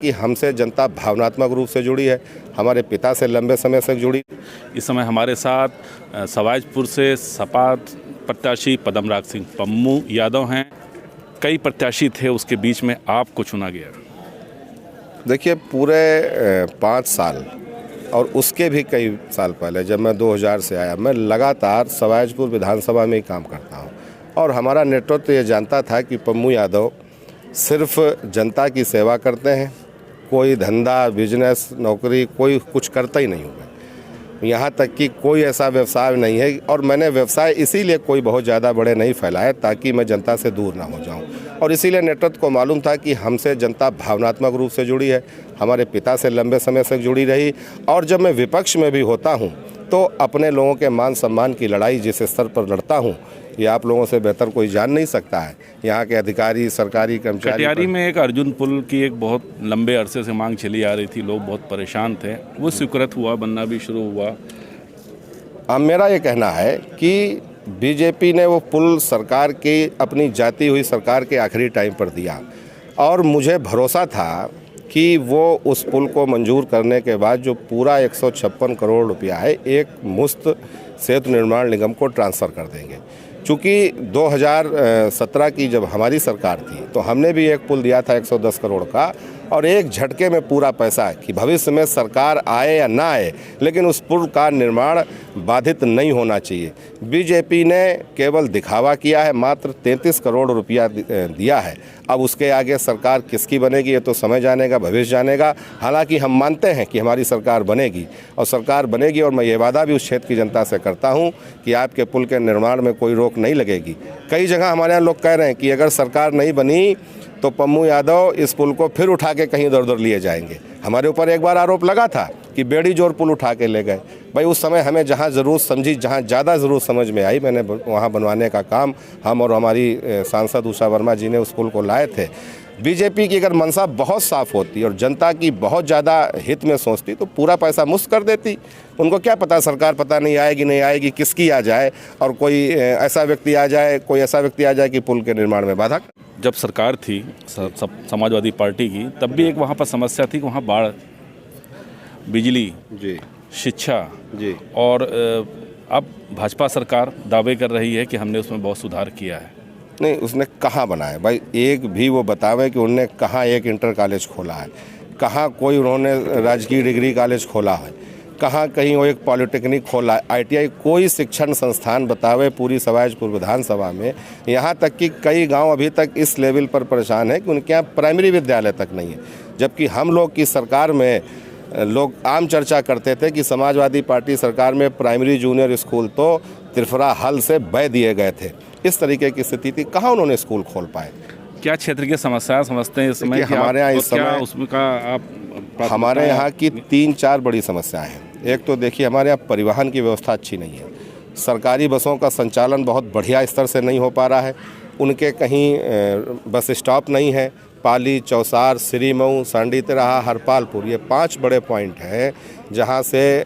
कि हमसे जनता भावनात्मक रूप से जुड़ी है, हमारे पिता से लंबे समय से जुड़ी। इस समय हमारे साथ सवाजपुर से सपा प्रत्याशी पद्मराज सिंह पम्मू यादव हैं। कई प्रत्याशी थे, उसके बीच में आपको चुना गया। देखिए, पूरे 5 साल और उसके भी कई साल पहले जब मैं 2000 से आया, मैं लगातार सवाजपुर विधानसभा में ही काम करता हूँ और हमारा नेतृत्व ये जानता था कि पम्मू यादव सिर्फ जनता की सेवा करते हैं। कोई धंधा, बिजनेस, नौकरी कोई कुछ करता ही नहीं होगा। यहाँ तक कि कोई ऐसा व्यवसाय नहीं है, और मैंने व्यवसाय इसीलिए कोई बहुत ज़्यादा बड़े नहीं फैलाए ताकि मैं जनता से दूर ना हो जाऊँ। और इसीलिए नेतृत्व को मालूम था कि हमसे जनता भावनात्मक रूप से जुड़ी है, हमारे पिता से लंबे समय से जुड़ी रही। और जब मैं विपक्ष में भी होता हूँ तो अपने लोगों के मान सम्मान की लड़ाई जिस स्तर पर लड़ता हूँ, ये आप लोगों से बेहतर कोई जान नहीं सकता है। यहाँ के अधिकारी, सरकारी कर्मचारी। कटियारी में एक अर्जुन पुल की एक बहुत लंबे अरसे से मांग चली आ रही थी, लोग बहुत परेशान थे, वो स्वीकृत हुआ, बनना भी शुरू हुआ। अब मेरा ये कहना है कि बीजेपी ने वो पुल सरकार की, अपनी जाती हुई सरकार के आखिरी टाइम पर दिया, और मुझे भरोसा था कि वो उस पुल को मंजूर करने के बाद जो पूरा 156 करोड़ रुपया है, एक मुश्त सेतु निर्माण निगम को ट्रांसफ़र कर देंगे। चूँकि 2017 की जब हमारी सरकार थी तो हमने भी एक पुल दिया था 110 करोड़ का, और एक झटके में पूरा पैसा कि भविष्य में सरकार आए या ना आए, लेकिन उस पुल का निर्माण बाधित नहीं होना चाहिए। बीजेपी ने केवल दिखावा किया है, मात्र 33 करोड़ रुपया दिया है। अब उसके आगे सरकार किसकी बनेगी ये तो समय जानेगा, भविष्य जानेगा। हालांकि हम मानते हैं कि हमारी सरकार बनेगी, और सरकार बनेगी, और मैं ये वादा भी उस क्षेत्र की जनता से करता हूँ कि आपके पुल के निर्माण में कोई रोक नहीं लगेगी। कई जगह हमारे यहाँ लोग कह रहे हैं कि अगर सरकार नहीं बनी तो पम्मू यादव इस पुल को फिर उठा के कहीं इधर उधर लिए जाएंगे। हमारे ऊपर एक बार आरोप लगा था कि बेड़ी जोर पुल उठा के ले गए। भाई, उस समय हमें जहां ज़रूरत समझी, जहां ज़्यादा ज़रूरत समझ में आई, मैंने वहां बनवाने का काम हम और हमारी सांसद उषा वर्मा जी ने उस पुल को लाए थे। बीजेपी की अगर मंशा बहुत साफ़ होती और जनता की बहुत ज़्यादा हित में सोचती तो पूरा पैसा मुफ्त कर देती। उनको क्या पता सरकार पता नहीं आएगी नहीं आएगी, किसकी आ जाए, और कोई ऐसा व्यक्ति आ जाए कि पुल के निर्माण में बाधा। जब सरकार थी समाजवादी पार्टी की, तब भी एक वहाँ पर समस्या थी कि वहाँ बाढ़, बिजली जी, शिक्षा जी, और अब भाजपा सरकार दावे कर रही है कि हमने उसमें बहुत सुधार किया है। नहीं, उसने कहाँ बनाया भाई, एक भी वो बतावे कि उन्होंने कहाँ एक इंटर कॉलेज खोला है, कहाँ कोई उन्होंने राजकीय डिग्री कॉलेज खोला है, कहाँ कहीं वो एक पॉलिटेक्निक खोला है, ITI, कोई शिक्षण संस्थान बतावे पूरी सवाजपुर विधानसभा में। यहाँ तक कि कई गांव अभी तक इस लेवल पर परेशान है कि उनके यहाँ प्राइमरी विद्यालय तक नहीं है। जबकि हम लोग की सरकार में लोग आम चर्चा करते थे कि समाजवादी पार्टी सरकार में प्राइमरी जूनियर स्कूल तो त्रिपुरा हल से बह दिए गए थे। इस तरीके की स्थिति थी, कहाँ उन्होंने स्कूल खोल पाए। क्या क्षेत्र की समस्या समझते हैं इस समय? हमारे यहाँ इस समय उसमें का आप हमारे यहाँ की 3-4 बड़ी समस्याएं हैं। एक तो देखिए, हमारे यहाँ परिवहन की व्यवस्था अच्छी नहीं है। सरकारी बसों का संचालन बहुत बढ़िया स्तर से नहीं हो पा रहा है। उनके कहीं बस स्टॉप नहीं है। पाली, चौसार, श्री मऊ, सांडी तिराहा, हरपालपुर, ये 5 बड़े पॉइंट हैं जहाँ से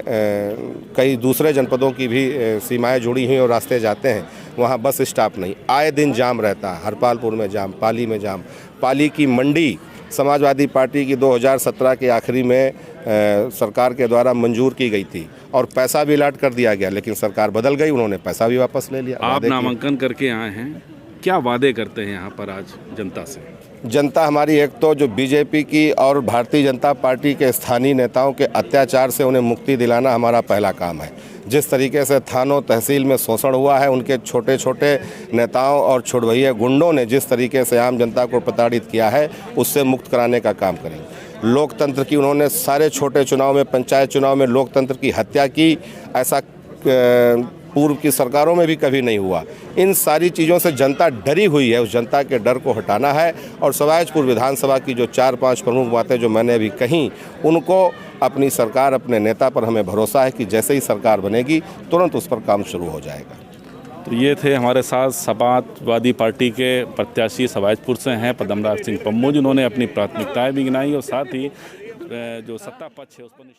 कई दूसरे जनपदों की भी सीमाएं जुड़ी हुई और रास्ते जाते हैं। वहाँ बस स्टॉप नहीं, आए दिन जाम रहता है। हरपालपुर में जाम, पाली में जाम। पाली की मंडी समाजवादी पार्टी की 2017 के आखिरी में सरकार के द्वारा मंजूर की गई थी और पैसा भी अलॉट कर दिया गया, लेकिन सरकार बदल गई, उन्होंने पैसा भी वापस ले लिया। आप नामांकन करके आए हैं, क्या वादे करते हैं यहाँ पर आज जनता से? जनता हमारी, एक तो जो बीजेपी की और भारतीय जनता पार्टी के स्थानीय नेताओं के अत्याचार से उन्हें मुक्ति दिलाना हमारा पहला काम है। जिस तरीके से थानों तहसील में शोषण हुआ है, उनके छोटे छोटे नेताओं और छुड़भैया गुंडों ने जिस तरीके से आम जनता को प्रताड़ित किया है, उससे मुक्त कराने का काम करेंगे। लोकतंत्र की उन्होंने सारे छोटे चुनाव में, पंचायत चुनाव में लोकतंत्र की हत्या की, ऐसा पूर्व की सरकारों में भी कभी नहीं हुआ। इन सारी चीज़ों से जनता डरी हुई है, उस जनता के डर को हटाना है। और सवाजपुर विधानसभा की जो 4-5 प्रमुख बातें जो मैंने अभी कहीं, उनको अपनी सरकार, अपने नेता पर हमें भरोसा है कि जैसे ही सरकार बनेगी तुरंत उस पर काम शुरू हो जाएगा। तो ये थे हमारे साथ समाजवादी पार्टी के प्रत्याशी सवाजपुर से हैं पद्मराज सिंह पम्मू, जिन्होंने अपनी प्राथमिकताएँ भी गिनाई और साथ ही जो सत्ता पक्ष है उस पर